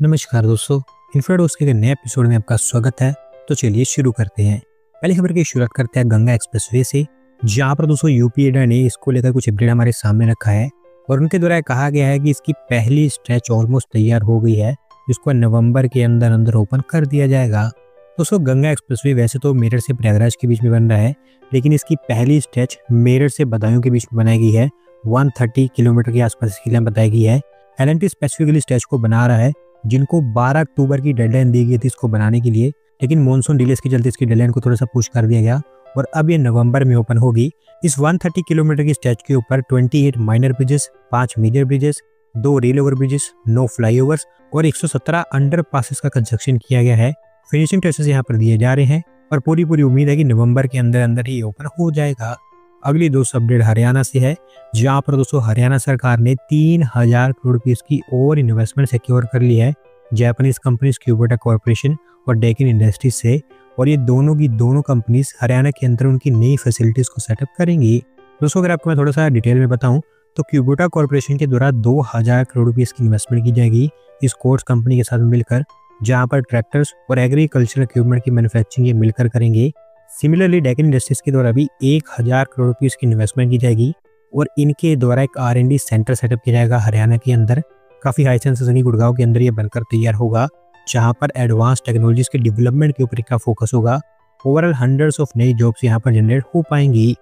नमस्कार दोस्तों, इन्फ्राडोज के नए एपिसोड में आपका स्वागत है। तो चलिए शुरू करते हैं। पहली खबर की शुरुआत करते हैं गंगा एक्सप्रेसवे से, जहां पर दोस्तों यूपी एडा ने इसको लेकर कुछ अपडेट हमारे सामने रखा है और उनके द्वारा कहा गया है कि इसकी पहली स्ट्रेच ऑलमोस्ट तैयार हो गई है, जिसको नवंबर के अंदर अंदर ओपन कर दिया जाएगा। दोस्तों, गंगा एक्सप्रेसवे वैसे तो मेरठ से प्रयागराज के बीच में बन रहा है, लेकिन इसकी पहली स्ट्रेच मेरठ से बदायूं के बीच में बनाई गई है। 130 किलोमीटर के आसपास इसकी लंबाई बताई गई है। एल&टी स्पेसिफिकली स्ट्रेच को बना रहा है, जिनको 12 अक्टूबर की डेडलाइन दी गई थी इसको बनाने के लिए, लेकिन मॉनसून डिलेस के चलते इसकी डेडलाइन को थोड़ा सा पुश कर दिया गया और अब ये नवंबर में ओपन होगी। इस 130 किलोमीटर की स्ट्रेच के ऊपर 28 minor bridges, 5 major bridges, 2 rail over bridges, 9 flyovers और 117 अंडर पासेस का कंस्ट्रक्शन किया गया है। फिनिशिंग टचेस यहाँ पर दिए जा रहे हैं और पूरी उम्मीद है कि नवंबर के अंदर अंदर ही ओपन हो जाएगा। अगली दोस्तों अपडेट हरियाणा से है, जहां पर दोस्तों हरियाणा सरकार ने 3000 करोड़ रुपीस की और इन्वेस्टमेंट सिक्योर कर ली है जापानीज कंपनीज क्यूबोटा कॉर्पोरेशन और डेकिन इंडस्ट्रीज से। और ये दोनों की दोनों कंपनीज हरियाणा के अंदर उनकी नई फैसिलिटीज को सेटअप करेंगी। दोस्तों, अगर आपको मैं थोड़ा सा डिटेल में बताऊं तो क्यूबोटा कॉर्पोरेशन के द्वारा 2000 करोड़ रुपीस की इन्वेस्टमेंट की जाएगी इस कोर्स कंपनी के साथ मिलकर, जहां पर ट्रैक्टर्स और एग्रीकल्चरल इक्विपमेंट की मैन्युफैक्चरिंग ये मिलकर करेंगे। सिमिलरली डेकिन इंडस्ट्रीज के द्वारा भी 1000 करोड़ रुपीस की इन्वेस्टमेंट की जाएगी और इनके द्वारा एक R&D सेंटर सेटअप किया जाएगा हरियाणा के अंदर। काफी हाई चांसेस है गुड़गांव के अंदर ये बनकर तैयार होगा, जहां पर एडवांस टेक्नोलॉजीज के डेवलपमेंट के ऊपर इनका फोकस होगा। ओवरऑल हंड्रेड्स ऑफ नई जॉब्स यहां पर जनरेट हो पाएंगी।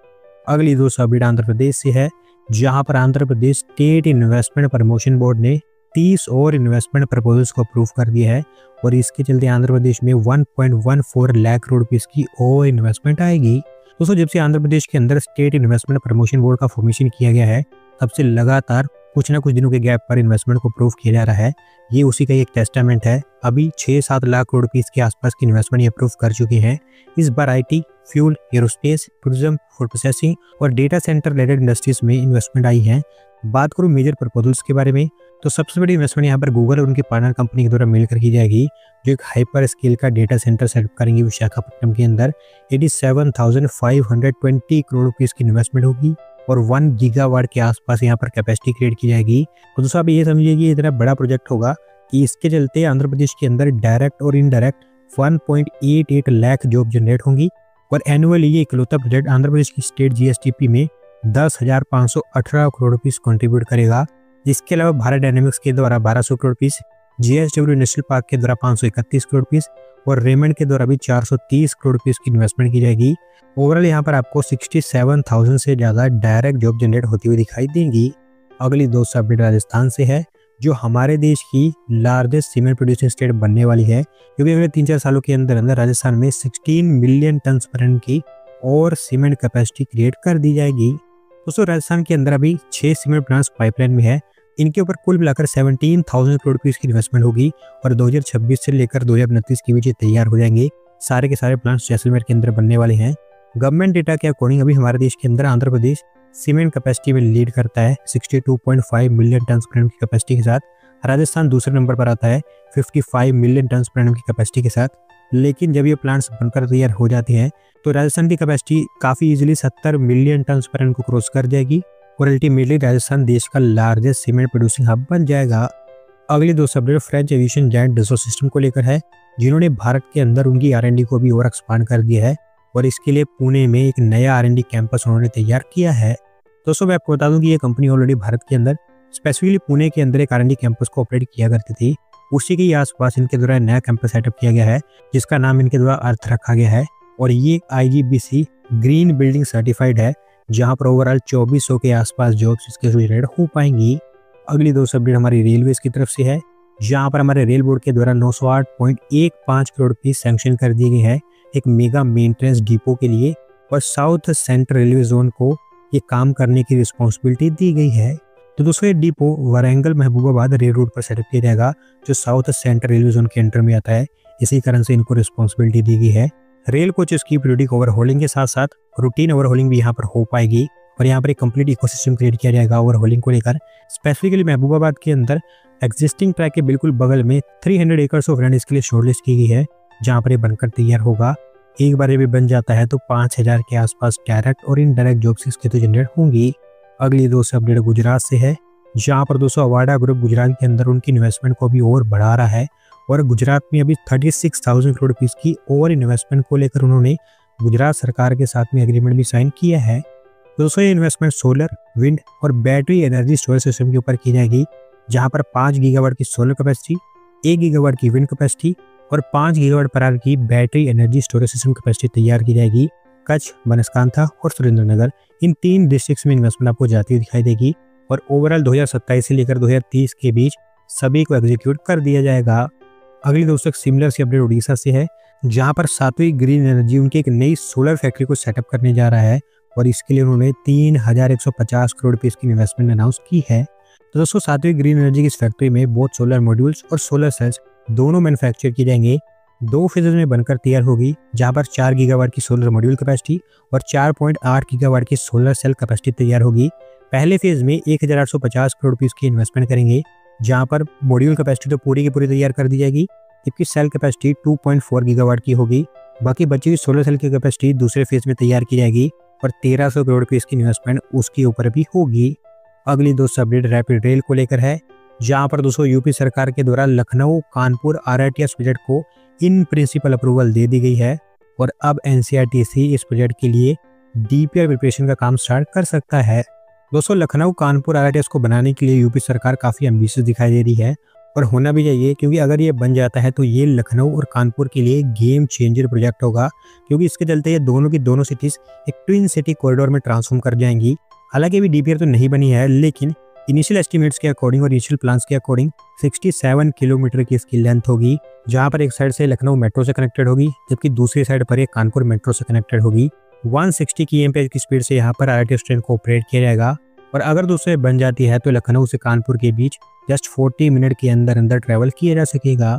अगली दोस्तों अपडेट आंध्र प्रदेश से है, जहां पर Andhra Pradesh estate investment promotion board ने 30 और इन्वेस्टमेंट प्रपोजल्स को अप्रूव कर दिया है और इसके चलते आंध्र प्रदेश में 1.14 लाख करोड़ रुपीस की और इन्वेस्टमेंट आएगी। दोस्तों, जब से आंध्र प्रदेश के अंदर स्टेट इन्वेस्टमेंट प्रमोशन बोर्ड का फॉर्मेशन किया गया है, तब से लगातार कुछ ना कुछ दिनों के गैप पर इन्वेस्टमेंट को अप्रूव किया जा रहा है। ये उसी का एक टेस्टामेंट है। अभी 6-7 लाख करोड़ रुपीस के आसपास की इन्वेस्टमेंट ये अप्रूव कर चुके हैं। इस बार IT, fuel, aerospace, tourism, food processing और डेटा सेंटर रिलेटेड इंडस्ट्रीज में इन्वेस्टमेंट आई है। बात करूं मेजर प्रपोजल्स के बारे में, तो सबसे बड़ी इन्वेस्टमेंट यहाँ पर गूगल और उनकी पार्टनर कंपनी के द्वारा मिलकर की जाएगी, जो एक हाइपर स्केल का डेटा सेंटर सेटअप करेंगे विशाखापट्टनम के अंदर। 87,520 करोड़ रुपीस की इन्वेस्टमेंट होगी और 1 गीगावाट के आसपास यहाँ पर कैपेसिटी क्रिएट की जाएगी। और दोस्तों आप ये समझिए कि इतना बड़ा प्रोजेक्ट होगा कि इसके चलते आंध्र प्रदेश के अंदर डायरेक्ट और इनडायरेक्ट 1.88 लाख जॉब जनरेट होंगी और एनुअली ये इकलौता प्रोजेक्ट आंध्र प्रदेश की स्टेट GSDP में 10,518 करोड़ रुपीस कंट्रीब्यूट करेगा। इसके अलावा भारत डायनेमिक्स के द्वारा 1200 crore rupees, JSW national park के द्वारा 531 करोड़ रुपीस और रेमंड के द्वारा भी 430 करोड़ रुपीस की इन्वेस्टमेंट की जाएगी। ओवरऑल यहाँ पर आपको 67,000 से ज्यादा डायरेक्ट जॉब जनरेट होती हुई दिखाई देंगी। अगली दोस्तों अपडेट राजस्थान से है, जो हमारे देश की लार्जेस्ट सीमेंट प्रोड्यूसिंग स्टेट बनने वाली है, क्योंकि अगले 3-4 सालों के अंदर अंदर राजस्थान में 16 मिलियन टन पर एनम की और सीमेंट कैपेसिटी क्रिएट कर दी जाएगी। दोस्तों, राजस्थान के अंदर अभी 6 सीमेंट प्लांट्स पाइपलाइन में है। इनके ऊपर कुल मिलाकर 17,000 करोड़ रुपीस की इन्वेस्टमेंट होगी और 2026 से लेकर 2029 के बीच ये तैयार हो जाएंगे। सारे के सारे प्लांट्स जैसलमेर के अंदर बनने वाले हैं। गवर्नमेंट डेटा के अकॉर्डिंग अभी हमारे देश के अंदर आंध्र प्रदेश सीमेंट कैपेसिटी में लीड करता है 62.5 मिलियन टन पर एनम की कैपेसिटी के साथ। राजस्थान दूसरे नंबर पर आता है 55 मिलियन टन पर एनम की कैपेसिटी के साथ। लेकिन जब ये प्लांट्स बनकर तैयार हो जाते हैं तो राजस्थान की कैपेसिटी काफी easily 70 million tonne per annum को क्रॉस कर जाएगी और अल्टीमेटली राजस्थान देश का लार्जेस्ट सीमेंट प्रोड्यूसिंग हब बन जाएगा। अगली दोस्तों update French aviation giant Dassault system को लेकर है, जिन्होंने भारत के अंदर उनकी R&D को भी और एक्सपांड कर दिया है और इसके लिए पुणे में एक नया R&D कैंपस उन्होंने तैयार किया है। दोस्तों, मैं आपको बता दूं कि ये कंपनी ऑलरेडी भारत के अंदर स्पेसिफिकली पुणे के अंदर एक R&D कैंपस को ऑपरेट किया करती थी। उसी के आसपास इनके द्वारा नया कैंपस सेटअप किया गया है, जिसका नाम इनके द्वारा अर्थ रखा गया है और ये IGBC ग्रीन बिल्डिंग सर्टिफाइड है, जहां पर ओवरऑल 2400 के आसपास जॉब्स इसके थ्रू जनरेट हो पाएंगी। अगली दोस्तों अपडेट हमारी रेलवेज की तरफ से है, जहां पर हमारे रेल बोर्ड के द्वारा 908.15 करोड़ रुपीस सैंक्शन कर दिए गए हैं एक मेगा मेंटेनेंस डिपो के लिए और साउथ सेंट्रल रेलवे जोन को ये काम करने की रिस्पॉन्सिबिलिटी दी गई है। तो दोस्तों, ये depot Warangal Mahabubabad rail route पर सेटअप किया जाएगा, जो साउथ सेंट्रल रेलवे जोन के अंडर में आता है। इसी कारण से इनको रिस्पॉन्सिबिलिटी दी गई है। रेल कोचेस की पीरियोडिक ओवरहोलिंग के साथ साथ रूटीन ओवरहोलिंग भी यहाँ पर हो पाएगी और यहाँ पर एक कंप्लीट इकोसिस्टम क्रिएट किया जाएगा ओवरहोलिंग को लेकर। स्पेसिफिकली महबूबाबाद के अंदर एग्जिस्टिंग ट्रैक के बिल्कुल बगल में 300 एकर्स ऑफ लैंड इसके लिए शॉर्टलिस्ट की गई है, जहाँ पर ये बनकर तैयार होगा। एक बार ये भी बन जाता है तो 5,000 के आसपास डायरेक्ट और इनडायरेक्ट जॉब्स इसके तो जनरेट होंगी। अगली दोस्तों अपडेट गुजरात से है, जहाँ पर दोस्तों अवाडा ग्रुप गुजरात के अंदर उनकी इन्वेस्टमेंट को भी और बढ़ा रहा है और गुजरात में अभी 36,000 करोड़ रुपीस की ओवर इन्वेस्टमेंट को लेकर उन्होंने गुजरात सरकार के साथ में एग्रीमेंट भी साइन किया है। दोस्तों ये इन्वेस्टमेंट सोलर, विंड और बैटरी एनर्जी स्टोरेज सिस्टम के ऊपर की जाएगी, जहां पर 5 गीगावाट की सोलर कैपेसिटी, 1 गीगावाट की विंड कैपेसिटी और 5 गीगावाट पर आवर की battery energy storage system capacity तैयार की जाएगी। कच्छ, बनासकांठा और सुरेंद्रनगर इन 3 डिस्ट्रिक्ट्स में इन्वेस्टमेंट आपको जाती हुई दिखाई देगी और ओवरऑल 2027 से लेकर 2030 के बीच सभी को एग्जीक्यूट कर दिया जाएगा। अगली दोस्तों सिमिलर सी अपडेट उड़ीसा से है, जहां पर सात्विक ग्रीन एनर्जी उनकी एक नई सोलर फैक्ट्री को सेटअप करने जा रहा है और इसके लिए उन्होंने 3,150 करोड़ रुपए की इन्वेस्टमेंट अनाउंस की है। तो दोस्तों सात्विक ग्रीन एनर्जी की इस फैक्ट्री में बहुत सोलर मॉड्यूल्स और सोलर सेल्स दोनों मैन्युफैक्चर किए जाएंगे। 2 फेजेज में बनकर तैयार होगी, जहां पर 4 गीगावाट की सोलर मॉड्यूल कैपेसिटी और 4.8 गीगावाट की सोलर सेल कैपेसिटी तैयार होगी। पहले फेज में 1,850 करोड़ रुपीस की इन्वेस्टमेंट करेंगे, जहां पर मॉड्यूल कैपेसिटी तो पूरी की पूरी तैयार कर दी जाएगी, जबकि सेल कैपेसिटी 2.4 गीगावाट की होगी। बाकी बची हुई सोलर सेल की कैपेसिटी दूसरे फेज में तैयार की जाएगी और 1300 करोड़ रुपीस की इन्वेस्टमेंट उसके ऊपर भी होगी। अगली दोस्तों अपडेट रैपिड रेल को लेकर है, जहां पर दोस्तों यूपी सरकार के द्वारा लखनऊ कानपुर RITS प्रोजेक्ट को इन प्रिंसिपल अप्रूवल दे दी गई है और अब NCRTC इस प्रोजेक्ट के लिए DPR प्रिपरेशन का काम स्टार्ट कर सकता है। दोस्तों लखनऊ कानपुर RITS को बनाने के लिए यूपी सरकार काफ़ी एम्बिशियस दिखाई दे रही है और होना भी चाहिए, क्योंकि अगर ये बन जाता है तो ये लखनऊ और कानपुर के लिए गेम चेंजर प्रोजेक्ट होगा, क्योंकि इसके चलते ये दोनों की दोनों सिटीज़ एक ट्विन सिटी कॉरिडोर में ट्रांसफॉर्म कर जाएंगी। हालांकि अभी DPR तो नहीं बनी है, लेकिन इनिशियल एस्टिमेट्स के अकॉर्डिंग और इनिशियल प्लान्स के अकॉर्डिंग 67 किलोमीटर की इसकी लेंथ होगी, जहाँ पर एक साइड से लखनऊ मेट्रो से कनेक्टेड होगी, जबकि दूसरी साइड पर एक कानपुर मेट्रो से कनेक्टेड होगी। 160 km/h की स्पीड से यहाँ पर RITS ट्रेन को ऑपरेट किया जाएगा और अगर दोस्तों बन जाती है तो लखनऊ से कानपुर के बीच जस्ट 40 मिनट के अंदर अंदर ट्रैवल किया जा सकेगा।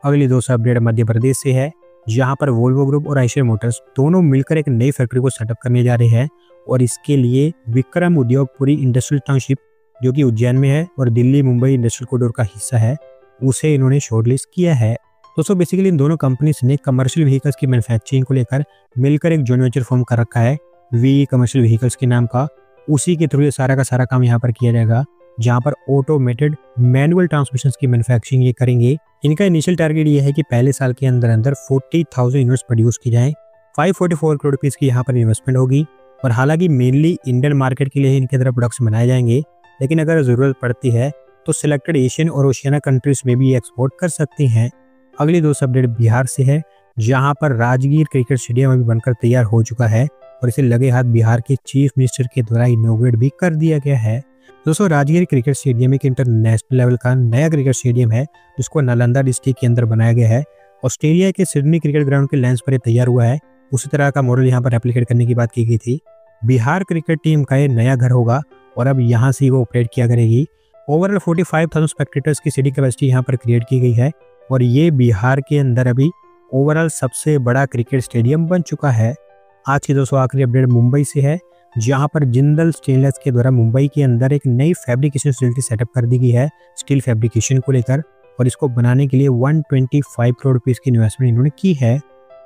अगली दोस्तों अपडेट मध्य प्रदेश से है, जहां पर वोल्वो ग्रुप और आइशर मोटर्स दोनों मिलकर एक नई फैक्ट्री को सेटअप करने जा रहे हैं और इसके लिए विक्रम उद्योगपुरी इंडस्ट्रियल टाउनशिप, जो कि उज्जैन में है और दिल्ली मुंबई इंडस्ट्रियल कॉरिडोर का हिस्सा है, उसे इन्होंने शॉर्टलिस्ट किया है। दोस्तों बेसिकली इन दोनों कंपनीज ने कमर्शियल व्हीकल्स की मैन्युफैक्चरिंग को लेकर मिलकर एक जॉइंट वेंचर फॉर्म कर रखा है, वी कमर्शियल व्हीकल्स के नाम का। उसी के थ्रू ये सारा का सारा काम यहाँ पर किया जाएगा, जहाँ पर ऑटोमेटेड मैनुअल ट्रांसमिशन की मैन्युफैक्चरिंग ये करेंगे। इनका इनिशियल टारगेट ये है कि पहले साल के अंदर अंदर 40,000 यूनिट्स प्रोड्यूस की जाए। 544 करोड़ रुपीस की यहाँ पर इन्वेस्टमेंट होगी और हालांकि मेनली इंडियन मार्केट के लिए इनके अंदर प्रोडक्ट्स बनाए जाएंगे, लेकिन अगर जरूरत पड़ती है तो सिलेक्टेड एशियन और ओशियाना कंट्रीज में भी एक्सपोर्ट कर सकते हैं। अगली दोस्त अपडेट बिहार से है, जहाँ पर राजगीर क्रिकेट स्टेडियम अभी बनकर तैयार हो चुका है और इसे लगे हाथ बिहार के चीफ मिनिस्टर के द्वारा इनोग्रेट भी कर दिया गया है। दोस्तों राजगीर क्रिकेट स्टेडियम एक इंटरनेशनल लेवल का नया क्रिकेट स्टेडियम है, जिसको नालंदा डिस्ट्रिक्ट के अंदर बनाया गया है। ऑस्ट्रेलिया के सिडनी क्रिकेट ग्राउंड के लेंस पर यह तैयार हुआ है, उसी तरह का मॉडल यहाँ पर रेप्लिकेट करने की बात की गई थी। बिहार क्रिकेट टीम का ये नया घर होगा और अब यहाँ से वो ऑपरेट किया करेगी। ओवरऑल 45,000 स्पेक्टेटर्स की सीटिंग कैपेसिटी यहाँ पर क्रिएट की गई है और ये बिहार के अंदर अभी ओवरऑल सबसे बड़ा क्रिकेट स्टेडियम बन चुका है। आज की दोस्तों आखिरी अपडेट मुंबई से है, जहां पर जिंदल स्टेनलेस के द्वारा मुंबई के अंदर एक नई फैब्रिकेशन फैसिलिटी सेटअप कर दी गई है स्टील फैब्रिकेशन को लेकर, और इसको बनाने के लिए 125 करोड़ रुपीस की इन्वेस्टमेंट इन्होंने की है।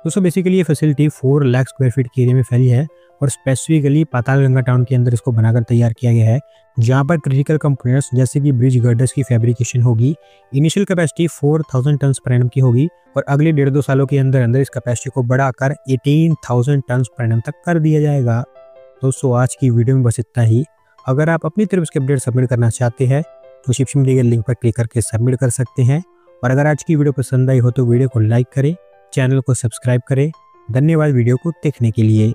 दोस्तों बेसिकली ये फैसिलिटी 4 लाख स्क्वायर फीट के एरिया में फैली है और स्पेसिफिकली पातालगंगा टाउन के अंदर इसको बनाकर तैयार किया गया है, जहां पर क्रिटिकल कंपोनेंट्स जैसे कि ब्रिज गर्डर्स की फैब्रिकेशन होगी। Initial capacity 4,000 tonne per annum की होगी और अगले 1.5-2 सालों के अंदर अंदर इस कैपेसिटी को बढ़ाकर 18,000 टन पर एनम तक कर दिया जाएगा। दोस्तों आज की वीडियो में बस इतना ही। अगर आप अपनी तरफ इसके अपडेट सबमिट करना चाहते हैं तो डिस्क्रिप्शन में दिए गए लिंक पर क्लिक करके सबमिट कर सकते हैं। और अगर आज की वीडियो पसंद आई हो तो वीडियो को लाइक करें, चैनल को सब्सक्राइब करें। धन्यवाद वीडियो को देखने के लिए।